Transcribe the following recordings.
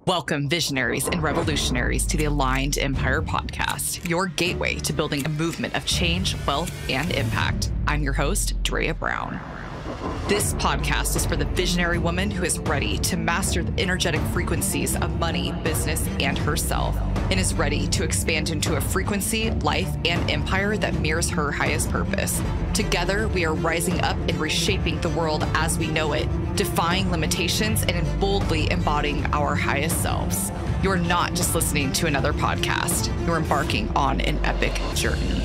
Welcome, visionaries and revolutionaries, to the Aligned Empire Podcast, your gateway to building a movement of change, wealth, and impact. I'm your host, Drea Brown. This podcast is for the visionary woman who is ready to master the energetic frequencies of money, business, and herself, and is ready to expand into a frequency, life, and empire that mirrors her highest purpose. Together, we are rising up and reshaping the world as we know it, defying limitations and boldly embodying our highest selves. You're not just listening to another podcast. You're embarking on an epic journey.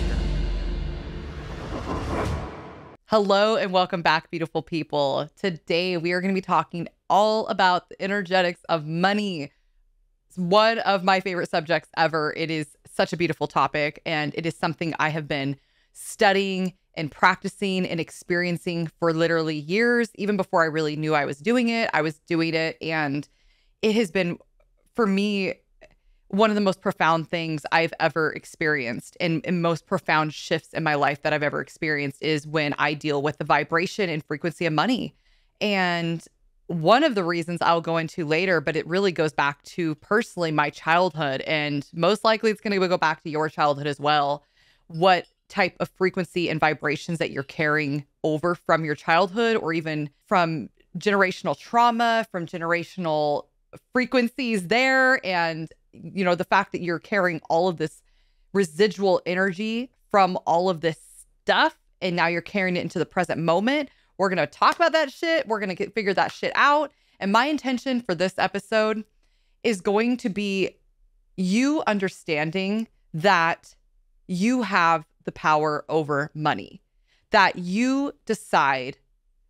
Hello and welcome back, beautiful people. Today, we are going to be talking all about the energetics of money. It's one of my favorite subjects ever. It is such a beautiful topic, and it is something I have been studying and practicing and experiencing for literally years. Even before I really knew I was doing it, and it has been, for me, one of the most profound things I've ever experienced, and most profound shifts in my life that I've ever experienced is when I deal with the vibration and frequency of money. And one of the reasons I'll go into later, but it really goes back to personally my childhood, and most likely it's going to go back to your childhood as well. What type of frequency and vibrations that you're carrying over from your childhood, or even from generational trauma, from generational frequencies there, and you know, the fact that you're carrying all of this residual energy from all of this stuff, and now you're carrying it into the present moment. We're going to talk about that shit. We're going to figure that shit out. And my intention for this episode is going to be you understanding that you have the power over money, that you decide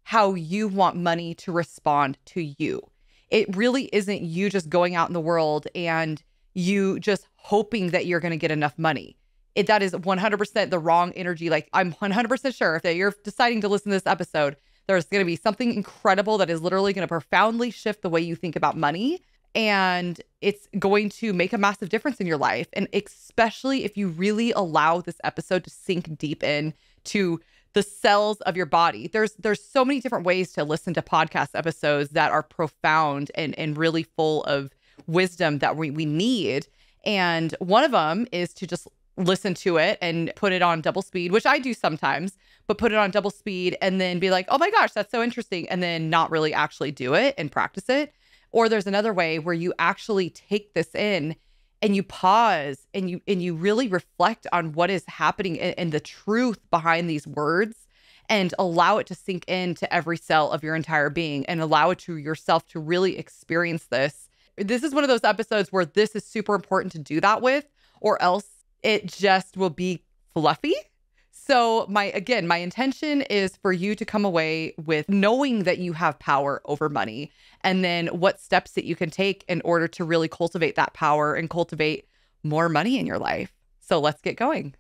how you want money to respond to you. It really isn't you just going out in the world and you just hoping that you're going to get enough money. That is 100% the wrong energy. Like, I'm 100% sure if you're deciding to listen to this episode, there's going to be something incredible that is literally going to profoundly shift the way you think about money. And it's going to make a massive difference in your life. And especially if you really allow this episode to sink deep in to the cells of your body. There's so many different ways to listen to podcast episodes that are profound and really full of wisdom that we need. And one of them is to just listen to it and put it on double speed, which I do sometimes, but put it on double speed and then be like, oh my gosh, that's so interesting. And then not really actually do it and practice it. Or there's another way where you actually take this in and you pause and you really reflect on what is happening and the truth behind these words, and allow it to sink into every cell of your entire being, and allow it to yourself to really experience this. This is one of those episodes where this is super important to do that with, or else it just will be fluffy. So my intention is for you to come away with knowing that you have power over money, and then what steps that you can take in order to really cultivate that power and cultivate more money in your life. So let's get going.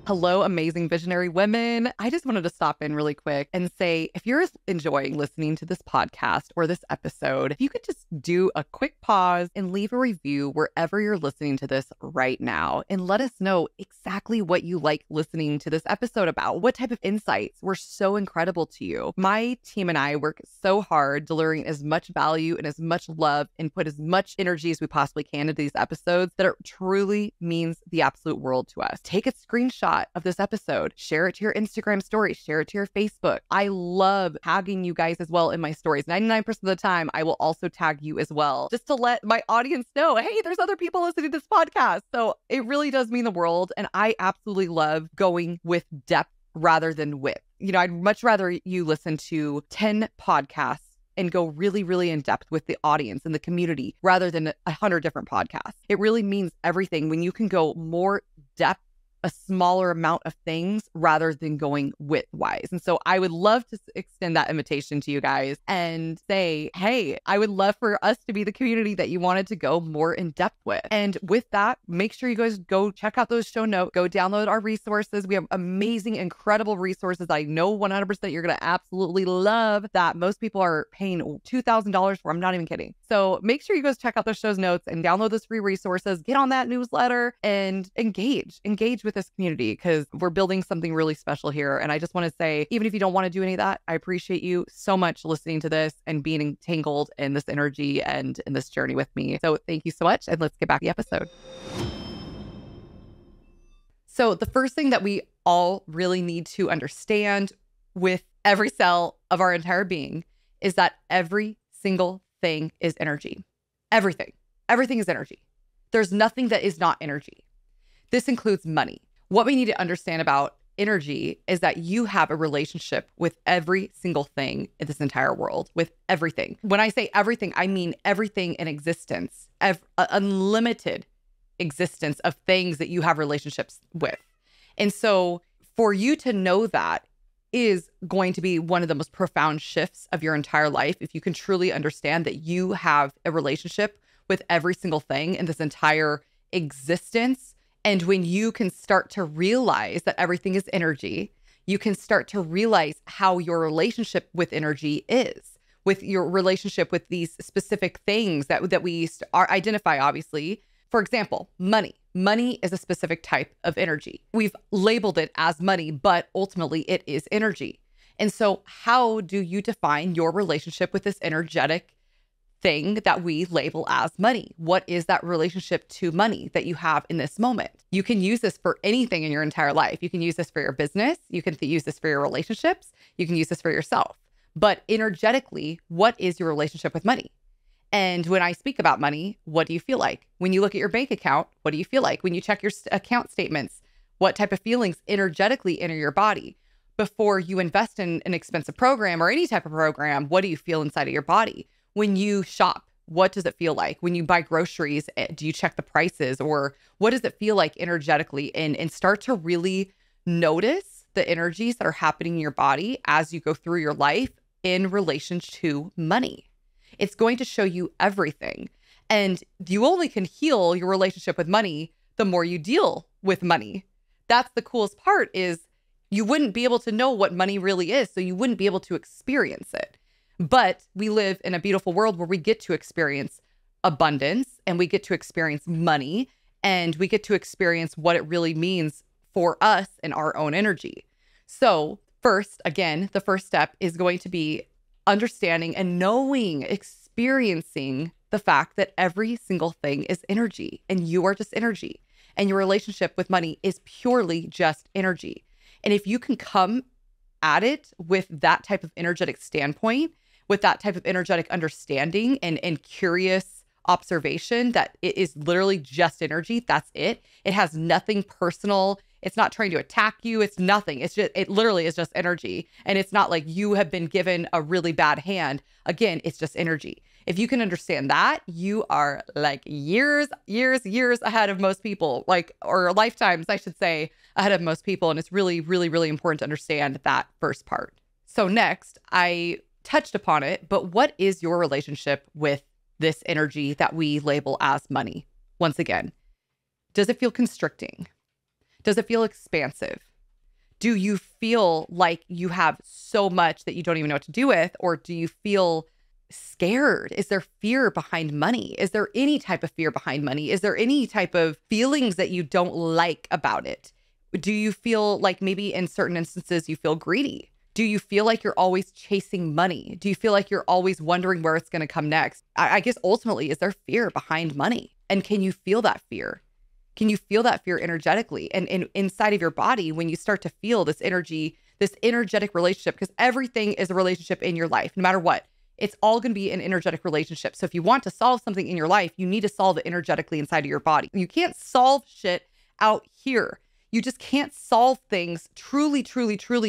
Hello, amazing visionary women. I just wanted to stop in really quick and say, if you're enjoying listening to this podcast or this episode, if you could just do a quick pause and leave a review wherever you're listening to this right now, and let us know exactly what you like listening to this episode about. What type of insights were so incredible to you? My team and I work so hard delivering as much value and as much love and put as much energy as we possibly can into these episodes that it truly means the absolute world to us. Take a screenshot of this episode, share it to your Instagram story, share it to your Facebook. I love tagging you guys as well in my stories. 99% of the time, I will also tag you as well, just to let my audience know, hey, there's other people listening to this podcast. So it really does mean the world. And I absolutely love going with depth rather than width. You know, I'd much rather you listen to 10 podcasts and go really, really in depth with the audience and the community rather than 100 different podcasts. It really means everything when you can go more depth, a smaller amount of things rather than going width-wise. And so I would love to extend that invitation to you guys and say, hey, I would love for us to be the community that you wanted to go more in depth with. And with that, make sure you guys go check out those show notes, go download our resources. We have amazing, incredible resources I know 100% you're going to absolutely love, that most people are paying $2,000 for. I'm not even kidding. So make sure you guys check out those show notes and download those free resources, get on that newsletter and engage with this community because we're building something really special here. And I just want to say, even if you don't want to do any of that, I appreciate you so much listening to this and being entangled in this energy and in this journey with me. So thank you so much. And let's get back to the episode. So the first thing that we all really need to understand with every cell of our entire being is that every single thing is energy. Everything. Everything is energy. There's nothing that is not energy. This includes money. What we need to understand about energy is that you have a relationship with every single thing in this entire world, with everything. When I say everything, I mean everything in existence, unlimited existence of things that you have relationships with. And so for you to know that is going to be one of the most profound shifts of your entire life. If you can truly understand that you have a relationship with every single thing in this entire existence. And when you can start to realize that everything is energy, you can start to realize how your relationship with energy is, with your relationship with these specific things that we identify, obviously. For example, money. Money is a specific type of energy. We've labeled it as money, but ultimately it is energy. And so how do you define your relationship with this energetic thing that we label as money? What is that relationship to money that you have in this moment? You can use this for anything in your entire life. You can use this for your business. You can use this for your relationships. You can use this for yourself. But energetically, what is your relationship with money? And when I speak about money, what do you feel like? When you look at your bank account, what do you feel like? When you check your account statements, what type of feelings energetically enter your body? Before you invest in an expensive program or any type of program, what do you feel inside of your body? When you shop, what does it feel like? When you buy groceries, do you check the prices, or what does it feel like energetically? And start to really notice the energies that are happening in your body as you go through your life in relation to money. It's going to show you everything. And you only can heal your relationship with money the more you deal with money. That's the coolest part, is you wouldn't be able to know what money really is, so you wouldn't be able to experience it. But we live in a beautiful world where we get to experience abundance, and we get to experience money, and we get to experience what it really means for us and our own energy. So first, again, the first step is going to be understanding and knowing, experiencing the fact that every single thing is energy, and you are just energy, and your relationship with money is purely just energy. And if you can come at it with that type of energetic standpoint, with that type of energetic understanding and curious observation that it is literally just energy, that's it. It has nothing personal. It's not trying to attack you. It's nothing. It literally is just energy. And it's not like you have been given a really bad hand. Again, it's just energy. If you can understand that, you are like years ahead of most people, or lifetimes, I should say, ahead of most people. And it's really, really, really important to understand that first part. So next, I touched upon it, but what is your relationship with this energy that we label as money? Once again, does it feel constricting? Does it feel expansive? Do you feel like you have so much that you don't even know what to do with? Or do you feel scared? Is there fear behind money? Is there any type of fear behind money? Is there any type of feelings that you don't like about it? Do you feel like maybe in certain instances you feel greedy? Do you feel like you're always chasing money? Do you feel like you're always wondering where it's going to come next? I guess ultimately, is there fear behind money? And can you feel that fear? Can you feel that fear energetically? And inside of your body, when you start to feel this energy, this energetic relationship, because everything is a relationship in your life, no matter what, it's all going to be an energetic relationship. So if you want to solve something in your life, you need to solve it energetically inside of your body. You can't solve shit out here. You just can't solve things truly.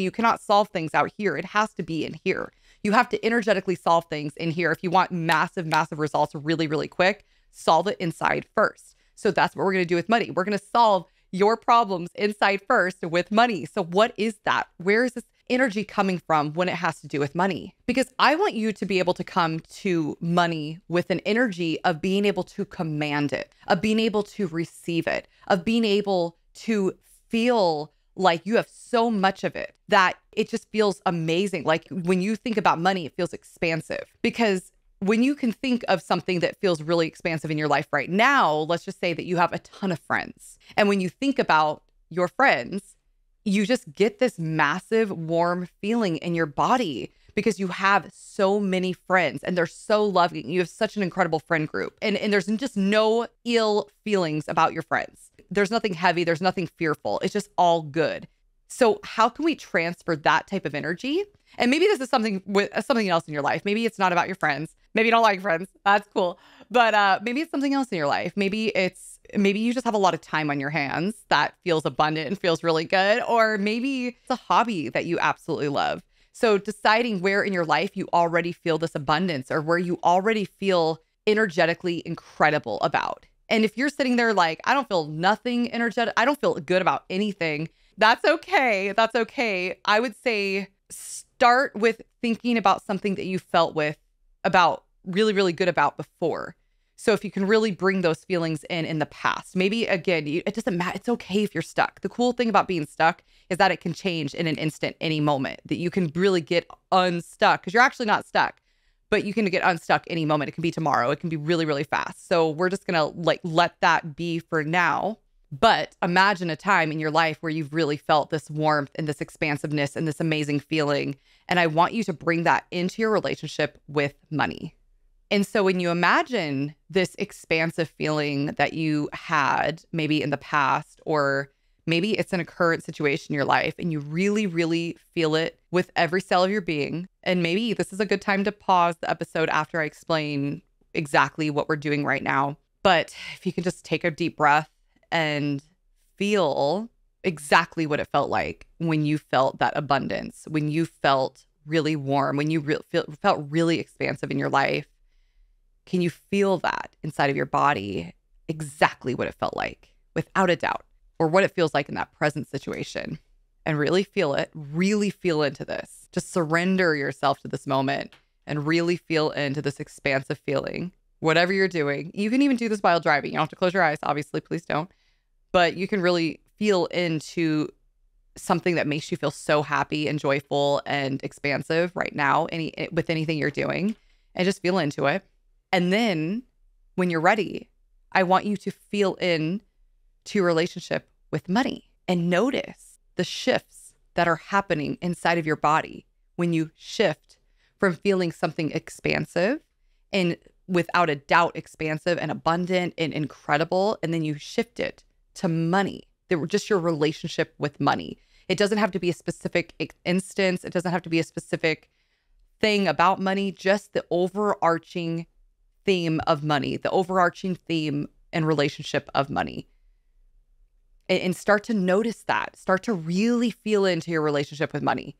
You cannot solve things out here. It has to be in here. You have to energetically solve things in here. If you want massive results really quick, solve it inside first. So that's what we're going to do with money. We're going to solve your problems inside first with money. So what is that? Where is this energy coming from when it has to do with money? Because I want you to be able to come to money with an energy of being able to command it, of being able to receive it, of being able to feel like you have so much of it that it just feels amazing. Like when you think about money, it feels expansive. Because when you can think of something that feels really expansive in your life right now, let's just say that you have a ton of friends. And when you think about your friends, you just get this massive warm feeling in your body because you have so many friends and they're so loving. You have such an incredible friend group. And there's just no ill feelings about your friends. There's nothing heavy. There's nothing fearful. It's just all good. So how can we transfer that type of energy? And maybe this is something with something else in your life. Maybe it's not about your friends. Maybe you don't like friends. That's cool. But maybe it's something else in your life. Maybe you just have a lot of time on your hands that feels abundant and feels really good. Or maybe it's a hobby that you absolutely love. So deciding where in your life you already feel this abundance or where you already feel energetically incredible about. And if you're sitting there like, I don't feel nothing energetic, I don't feel good about anything, that's okay. That's okay. I would say start with thinking about something that you felt about really, really good about before. So if you can really bring those feelings in the past, maybe again, it doesn't matter. It's okay if you're stuck. The cool thing about being stuck is that it can change in an instant, any moment, that you can really get unstuck because you're actually not stuck, but you can get unstuck any moment. It can be tomorrow. It can be really, really fast. So we're just going to let that be for now. But imagine a time in your life where you've really felt this warmth and this expansiveness and this amazing feeling. And I want you to bring that into your relationship with money. And so when you imagine this expansive feeling that you had maybe in the past, or maybe it's in a current situation in your life and you really, really feel it with every cell of your being. And maybe this is a good time to pause the episode after I explain exactly what we're doing right now. But if you can just take a deep breath and feel exactly what it felt like when you felt that abundance, when you felt really warm, when you felt really expansive in your life. Can you feel that inside of your body, exactly what it felt like, without a doubt, or what it feels like in that present situation? And really feel it, really feel into this. Just surrender yourself to this moment and really feel into this expansive feeling. Whatever you're doing, you can even do this while driving. You don't have to close your eyes, obviously, please don't. But you can really feel into something that makes you feel so happy and joyful and expansive right now, with anything you're doing, and just feel into it. And then when you're ready, I want you to feel in to your relationship with money and notice the shifts that are happening inside of your body when you shift from feeling something expansive and without a doubt expansive and abundant and incredible, and then you shift it to money. Just your relationship with money. It doesn't have to be a specific instance. It doesn't have to be a specific thing about money, just the overarching theme of money, the overarching theme and relationship of money. And start to notice that. Start to really feel into your relationship with money.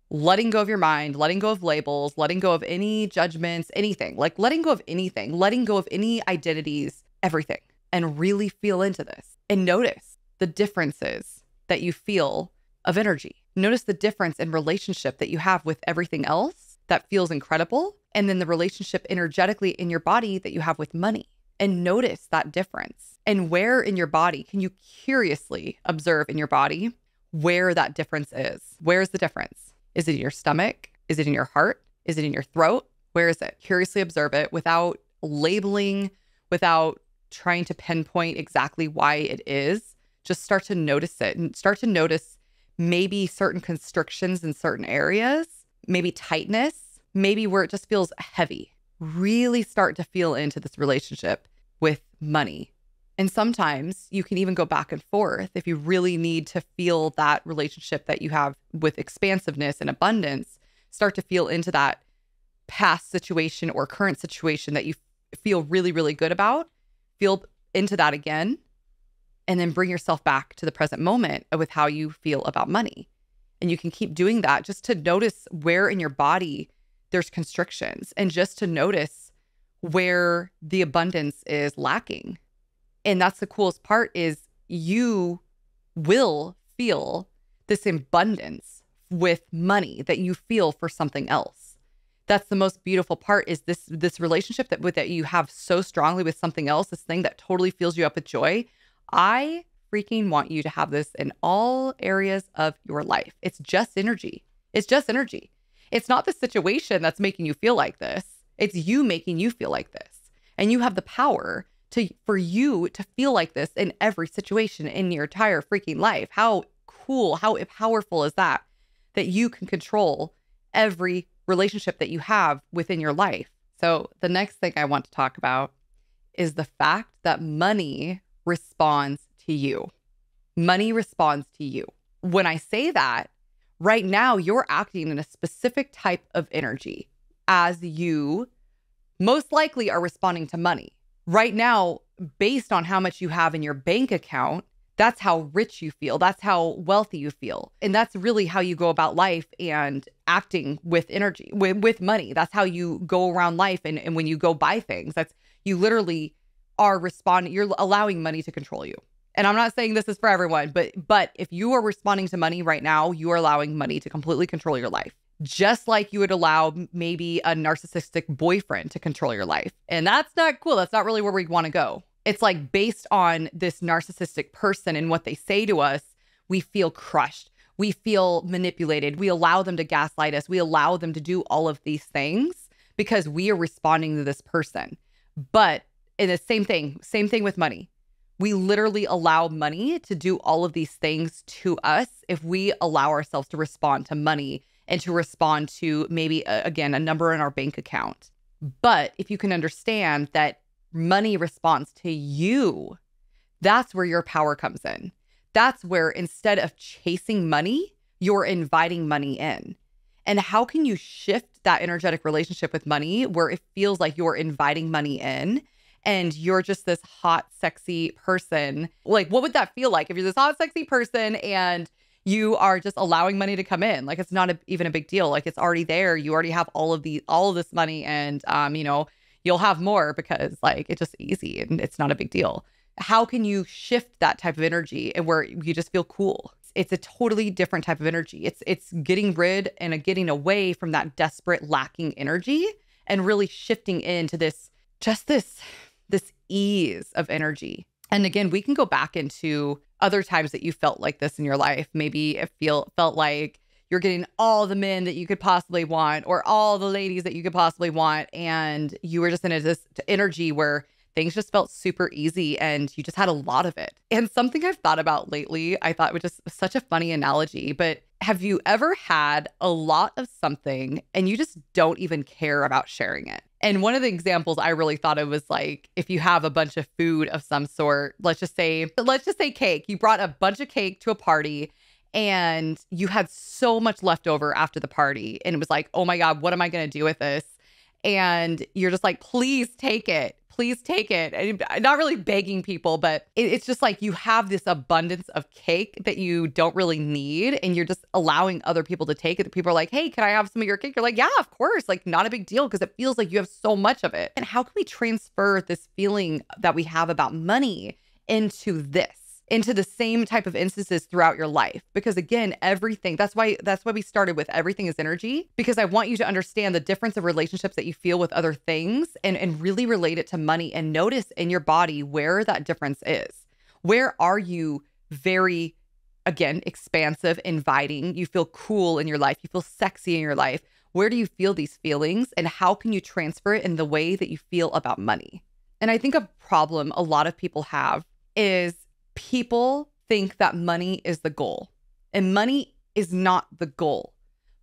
Letting go of your mind, letting go of labels, letting go of any judgments, anything. Like letting go of anything, letting go of any identities, everything. And really feel into this. And notice the differences that you feel of energy. Notice the difference in relationship that you have with everything else that feels incredible. And then the relationship energetically in your body that you have with money. And notice that difference. And where in your body can you curiously observe in your body where that difference is? Where is the difference? Is it in your stomach? Is it in your heart? Is it in your throat? Where is it? Curiously observe it without labeling, without trying to pinpoint exactly why it is. Just start to notice it and start to notice maybe certain constrictions in certain areas, maybe tightness, maybe where it just feels heavy. Really start to feel into this relationship with money. And sometimes you can even go back and forth if you really need to feel that relationship that you have with expansiveness and abundance. Start to feel into that past situation or current situation that you feel really, really good about. Feel into that again, and then bring yourself back to the present moment with how you feel about money. And you can keep doing that just to notice where in your body there's constrictions and just to notice where the abundance is lacking. And that's the coolest part is you will feel this abundance with money that you feel for something else. That's the most beautiful part is this relationship that you have so strongly with something else, this thing that totally fills you up with joy. I freaking want you to have this in all areas of your life. It's just energy. It's just energy. It's not the situation that's making you feel like this. It's you making you feel like this. And you have the power for you to feel like this in every situation in your entire freaking life. How cool, how powerful is that? That you can control every relationship that you have within your life. So the next thing I want to talk about is the fact that money responds to you. Money responds to you. When I say that, right now you're acting in a specific type of energy as you most likely are responding to money. Right now, based on how much you have in your bank account, that's how rich you feel. That's how wealthy you feel. And that's really how you go about life and acting with energy, with money. That's how you go around life. And when you go buy things, that's you literally are responding. You're allowing money to control you. And I'm not saying this is for everyone, but if you are responding to money right now, you are allowing money to completely control your life. Just like you would allow maybe a narcissistic boyfriend to control your life. And that's not cool. That's not really where we want to go. It's like based on this narcissistic person and what they say to us, we feel crushed. We feel manipulated. We allow them to gaslight us. We allow them to do all of these things because we are responding to this person. But in the same thing with money. We literally allow money to do all of these things to us if we allow ourselves to respond to money and to respond to maybe, again, a number in our bank account. But if you can understand that money responds to you, that's where your power comes in. That's where instead of chasing money, you're inviting money in. And how can you shift that energetic relationship with money where it feels like you're inviting money in and you're just this hot, sexy person? Like, what would that feel like if you're this hot, sexy person and you are just allowing money to come in? Like, it's not even a big deal. Like, it's already there. You already have all of this money, and you'll have more because like it's just easy and it's not a big deal. How can you shift that type of energy and where you just feel cool? It's a totally different type of energy. It's getting rid and getting away from that desperate, lacking energy and really shifting into this ease of energy. And again, we can go back into other times that you felt like this in your life. Maybe it felt like you're getting all the men that you could possibly want or all the ladies that you could possibly want. And you were just in this energy where things just felt super easy and you just had a lot of it. And something I've thought about lately, I thought was just such a funny analogy, but have you ever had a lot of something and you just don't even care about sharing it? And one of the examples I really thought of was like, if you have a bunch of food of some sort, let's just say cake. You brought a bunch of cake to a party and you had so much left over after the party. And it was like, oh my God, what am I going to do with this? And you're just like, please take it. Please take it. And not really begging people, but it's just like you have this abundance of cake that you don't really need. And you're just allowing other people to take it. People are like, hey, can I have some of your cake? You're like, yeah, of course. Like, not a big deal because it feels like you have so much of it. And how can we transfer this feeling that we have about money into the same type of instances throughout your life? Because again, everything, that's why we started with everything is energy, because I want you to understand the difference of relationships that you feel with other things and really relate it to money and notice in your body where that difference is. Where are you very, again, expansive, inviting, you feel cool in your life, you feel sexy in your life. Where do you feel these feelings and how can you transfer it in the way that you feel about money? And I think a problem a lot of people have is people think that money is the goal, and money is not the goal.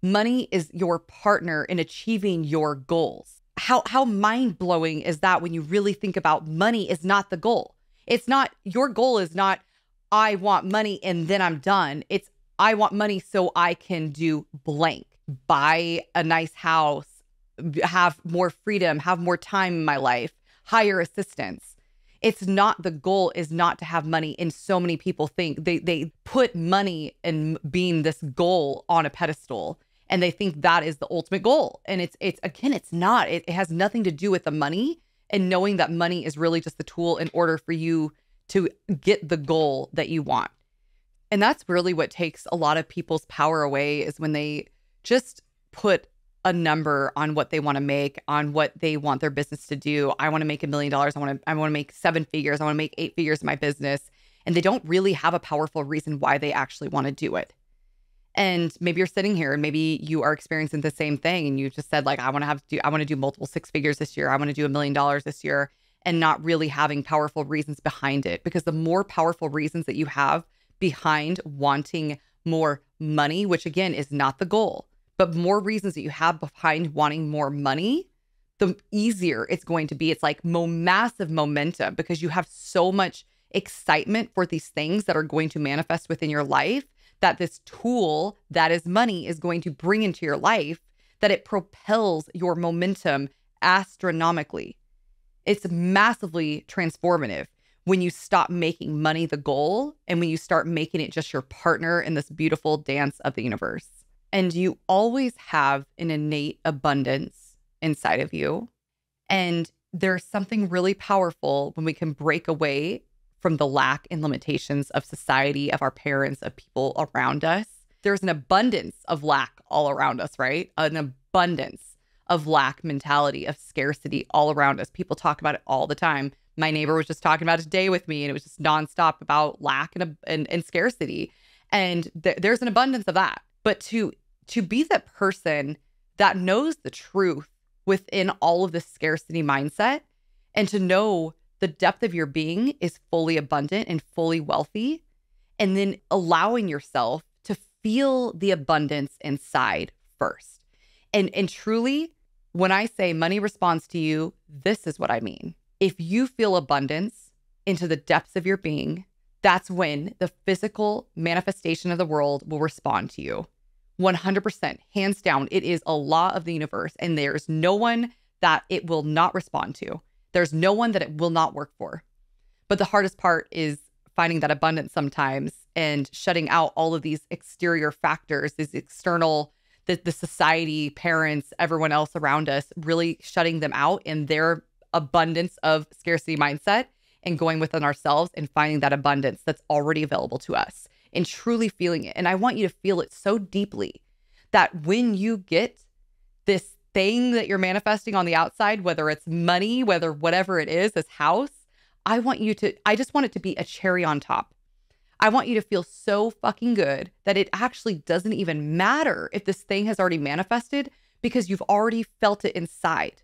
Money is your partner in achieving your goals. How mind-blowing is that when you really think about money is not the goal. It's not, your goal is not, I want money and then I'm done. It's, I want money so I can do blank, buy a nice house, have more freedom, have more time in my life, hire assistants. It's not, the goal is not to have money. And so many people think they put money and being this goal on a pedestal and they think that is the ultimate goal. And it's again, it's not. It has nothing to do with the money and knowing that money is really just the tool in order for you to get the goal that you want. And that's really what takes a lot of people's power away, is when they just put a number on what they want to make, on what they want their business to do. I want to make $1 million. I want to make 7 figures. I want to make 8 figures in my business. And they don't really have a powerful reason why they actually want to do it. And maybe you're sitting here and maybe you are experiencing the same thing. And you just said like, I want to do multiple 6 figures this year. I want to do $1 million this year. and not really having powerful reasons behind it. Because the more powerful reasons that you have behind wanting more money, which again is not the goal, but more reasons that you have behind wanting more money, the easier it's going to be. It's like massive momentum because you have so much excitement for these things that are going to manifest within your life, that this tool that is money is going to bring into your life, that it propels your momentum astronomically. It's massively transformative when you stop making money the goal and when you start making it just your partner in this beautiful dance of the universe. And you always have an innate abundance inside of you. And there's something really powerful when we can break away from the lack and limitations of society, of our parents, of people around us. There's an abundance of lack all around us, right? An abundance of lack mentality, of scarcity all around us. People talk about it all the time. My neighbor was just talking about it today with me, and it was just nonstop about lack and scarcity. And there's an abundance of that. But to be that person that knows the truth within all of this scarcity mindset, and to know the depth of your being is fully abundant and fully wealthy, and then allowing yourself to feel the abundance inside first. And truly, when I say money responds to you, this is what I mean. If you feel abundance into the depths of your being, that's when the physical manifestation of the world will respond to you. 100%, hands down, it is a law of the universe, and there's no one that it will not respond to. There's no one that it will not work for. But the hardest part is finding that abundance sometimes and shutting out all of these exterior factors, these external, the society, parents, everyone else around us, really shutting them out in their abundance of scarcity mindset and going within ourselves and finding that abundance that's already available to us and truly feeling it. And I want you to feel it so deeply that when you get this thing that you're manifesting on the outside, whether it's money, whether whatever it is, this house, I just want it to be a cherry on top. I want you to feel so fucking good that it actually doesn't even matter if this thing has already manifested, because you've already felt it inside.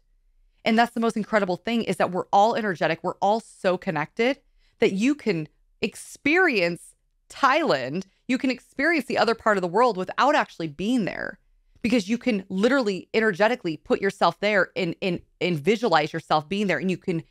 And that's the most incredible thing, is that we're all energetic. We're all so connected that you can experience Thailand. You can experience the other part of the world without actually being there, because you can literally energetically put yourself there and visualize yourself being there, and you can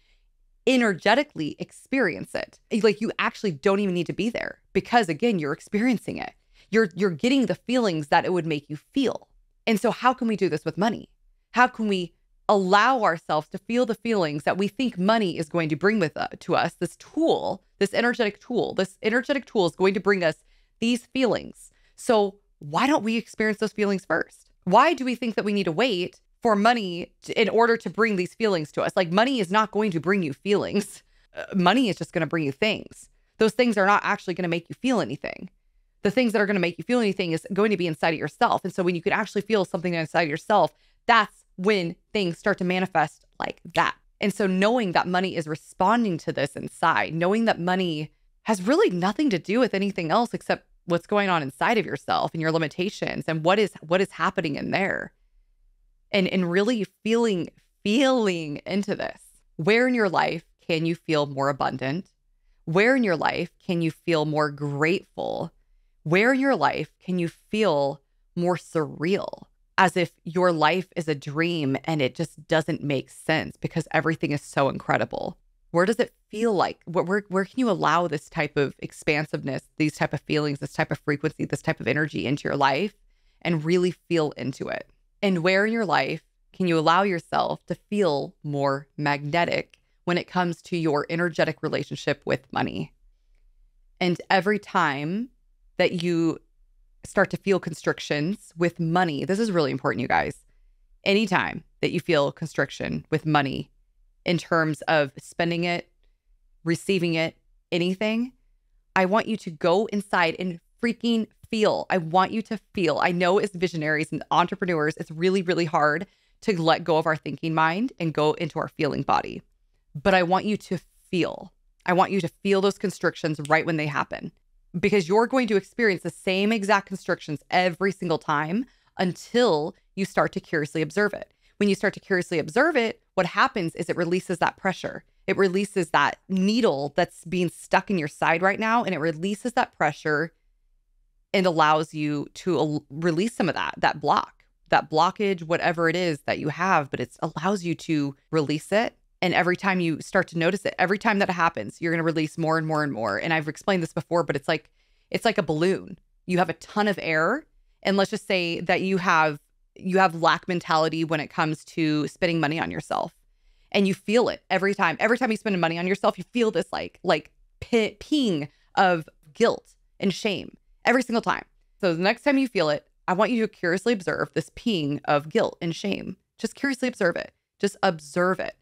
energetically experience it. Like, you actually don't even need to be there, because again, you're experiencing it. You're getting the feelings that it would make you feel. And so how can we do this with money? How can we allow ourselves to feel the feelings that we think money is going to bring to us? This tool, this energetic tool is going to bring us these feelings. So why don't we experience those feelings first? Why do we think that we need to wait for money in order to bring these feelings to us? Like, money is not going to bring you feelings. Money is just going to bring you things. Those things are not actually going to make you feel anything. The things that are going to make you feel anything is going to be inside of yourself. And so when you can actually feel something inside of yourself, that's when things start to manifest like that. And so knowing that money is responding to this inside, knowing that money has really nothing to do with anything else except what's going on inside of yourself and your limitations and what is happening in there. And really feeling into this. Where in your life can you feel more abundant? Where in your life can you feel more grateful? Where in your life can you feel more surreal? As if your life is a dream and it just doesn't make sense because everything is so incredible. Where does it feel like? Where can you allow this type of expansiveness, these type of feelings, this type of frequency, this type of energy into your life and really feel into it? And where in your life can you allow yourself to feel more magnetic when it comes to your energetic relationship with money? And every time that you start to feel constrictions with money, this is really important, you guys. Anytime that you feel constriction with money in terms of spending it, receiving it, anything, I want you to go inside and freaking feel. I want you to feel. I know as visionaries and entrepreneurs, it's really, really hard to let go of our thinking mind and go into our feeling body. But I want you to feel. I want you to feel those constrictions right when they happen, because you're going to experience the same exact constrictions every single time until you start to curiously observe it. When you start to curiously observe it, what happens is it releases that pressure. It releases that needle that's being stuck in your side right now, and it releases that pressure and allows you to release some of that blockage, whatever it is that you have, but it allows you to release it. And every time you start to notice it, every time that happens, you're going to release more and more and more. And I've explained this before, but it's like a balloon. You have a ton of air, and let's just say that you have lack mentality when it comes to spending money on yourself. And you feel it every time. Every time you spend money on yourself, you feel this like ping of guilt and shame every single time. So the next time you feel it, I want you to curiously observe this ping of guilt and shame. Just curiously observe it. Just observe it.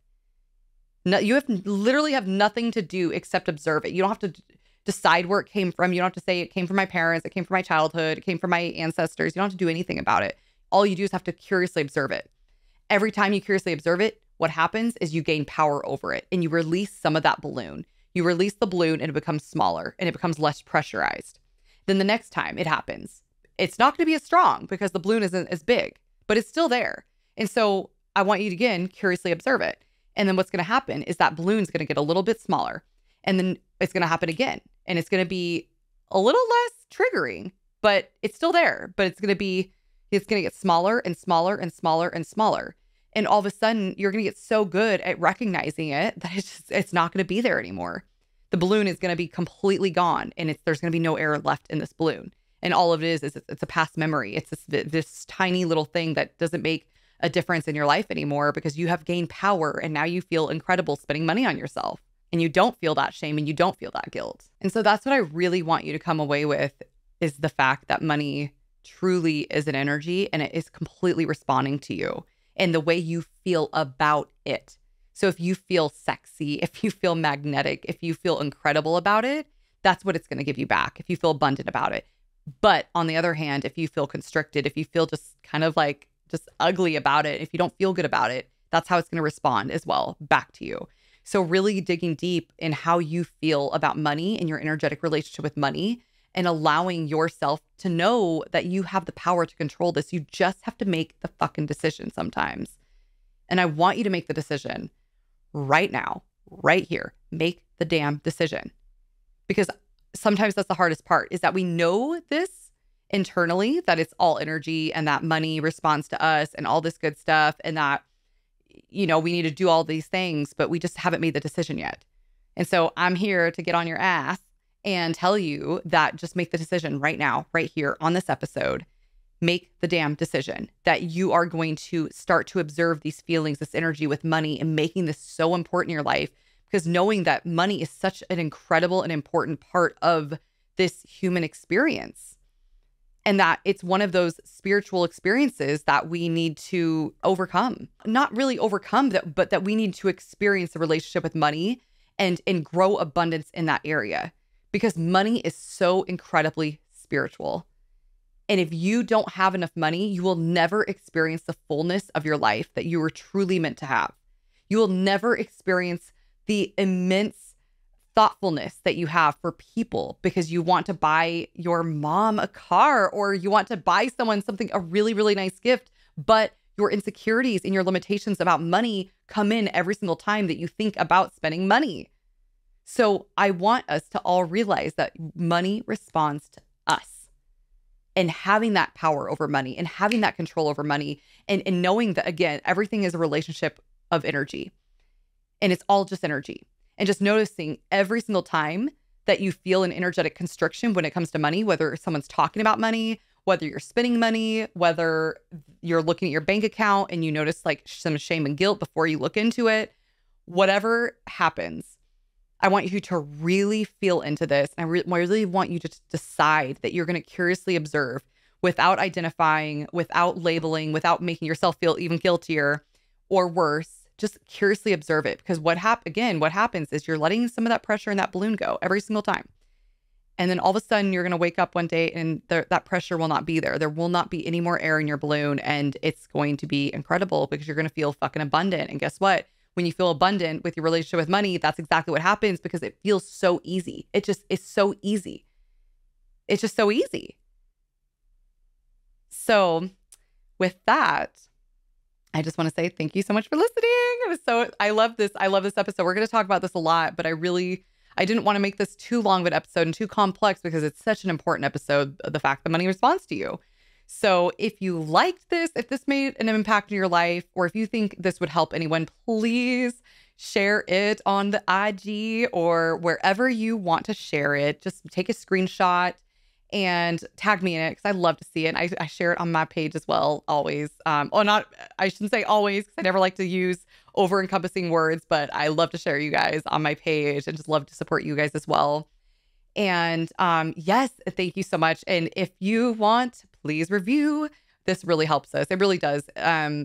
No, you literally have nothing to do except observe it. You don't have to decide where it came from. You don't have to say it came from my parents, it came from my childhood, it came from my ancestors. You don't have to do anything about it. All you do is have to curiously observe it. Every time you curiously observe it, what happens is you gain power over it and you release some of that balloon. You release the balloon and it becomes smaller and it becomes less pressurized. Then the next time it happens, it's not going to be as strong because the balloon isn't as big, but it's still there. And so I want you to, again, curiously observe it. And then what's going to happen is that balloon's going to get a little bit smaller, and then it's going to happen again. And it's going to be a little less triggering, but it's still there, but it's going to get smaller and smaller and smaller and smaller. And all of a sudden you're going to get so good at recognizing it that it's not going to be there anymore. The balloon is going to be completely gone, and there's going to be no air left in this balloon. And all of it is it's a past memory. It's this tiny little thing that doesn't make a difference in your life anymore because you have gained power and now you feel incredible spending money on yourself, and you don't feel that shame and you don't feel that guilt. And so that's what I really want you to come away with, is the fact that money truly is an energy and it is completely responding to you and the way you feel about it. So if you feel sexy, if you feel magnetic, if you feel incredible about it, that's what it's going to give you back. If you feel abundant about it. But on the other hand, if you feel constricted, if you feel just kind of like just ugly about it, if you don't feel good about it, that's how it's going to respond as well back to you. So really digging deep in how you feel about money and your energetic relationship with money, and allowing yourself to know that you have the power to control this. You just have to make the fucking decision sometimes. And I want you to make the decision right now, right here. Make the damn decision. Because sometimes that's the hardest part, is that we know this internally, that it's all energy and that money responds to us and all this good stuff, and that, we need to do all these things, but we just haven't made the decision yet. And so I'm here to get on your ass and tell you that just make the decision right now, right here on this episode. Make the damn decision that you are going to start to observe these feelings, this energy with money, and making this so important in your life, because knowing that money is such an incredible and important part of this human experience, and that it's one of those spiritual experiences that we need to overcome. Not really overcome, but that we need to experience the relationship with money and grow abundance in that area. Because money is so incredibly spiritual. And if you don't have enough money, you will never experience the fullness of your life that you were truly meant to have. You will never experience the immense thoughtfulness that you have for people because you want to buy your mom a car, or you want to buy someone a really, really nice gift, but your insecurities and your limitations about money come in every single time that you think about spending money. So I want us to all realize that money responds to us, and having that power over money and having that control over money, and knowing that, again, everything is a relationship of energy, and it's all just energy. And just noticing every single time that you feel an energetic constriction when it comes to money, whether someone's talking about money, whether you're spending money, whether you're looking at your bank account and you notice like some shame and guilt before you look into it, whatever happens, I want you to really feel into this. And I really want you to decide that you're going to curiously observe, without identifying, without labeling, without making yourself feel even guiltier or worse. Just curiously observe it, because what happens is you're letting some of that pressure and that balloon go every single time. And then all of a sudden you're going to wake up one day and that pressure will not be there. There will not be any more air in your balloon, and it's going to be incredible because you're going to feel fucking abundant. And guess what? When you feel abundant with your relationship with money, that's exactly what happens, because it feels so easy. It's so easy. It's just so easy. So with that, I just want to say thank you so much for listening. I love this. I love this episode. We're going to talk about this a lot, but I didn't want to make this too long of an episode and too complex because it's such an important episode, the fact that money responds to you. So if you liked this, if this made an impact in your life, or if you think this would help anyone, please share it on the IG or wherever you want to share it. Just take a screenshot and tag me in it because I love to see it. I share it on my page as well, always. I shouldn't say always because I never like to use over-encompassing words, but I love to share you guys on my page and just love to support you guys as well. And yes, thank you so much. And if you want, please review. This really helps us. It really does.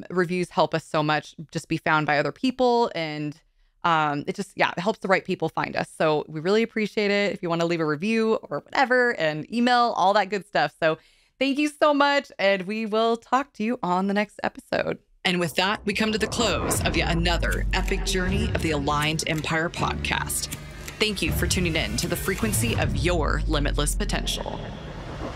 Reviews help us so much just be found by other people. And it helps the right people find us. So we really appreciate it if you want to leave a review or whatever, and email, all that good stuff. So thank you so much. And we will talk to you on the next episode. And with that, we come to the close of yet another epic journey of the Aligned Empire podcast. Thank you for tuning in to the frequency of your limitless potential.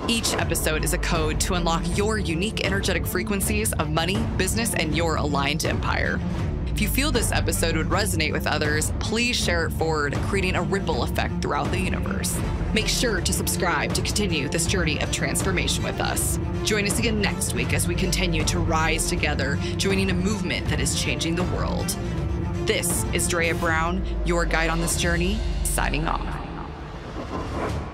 Each episode is a code to unlock your unique energetic frequencies of money, business, and your aligned empire. If you feel this episode would resonate with others, please share it forward, creating a ripple effect throughout the universe. Make sure to subscribe to continue this journey of transformation with us. Join us again next week as we continue to rise together, joining a movement that is changing the world. This is Drea Brown, your guide on this journey, signing off.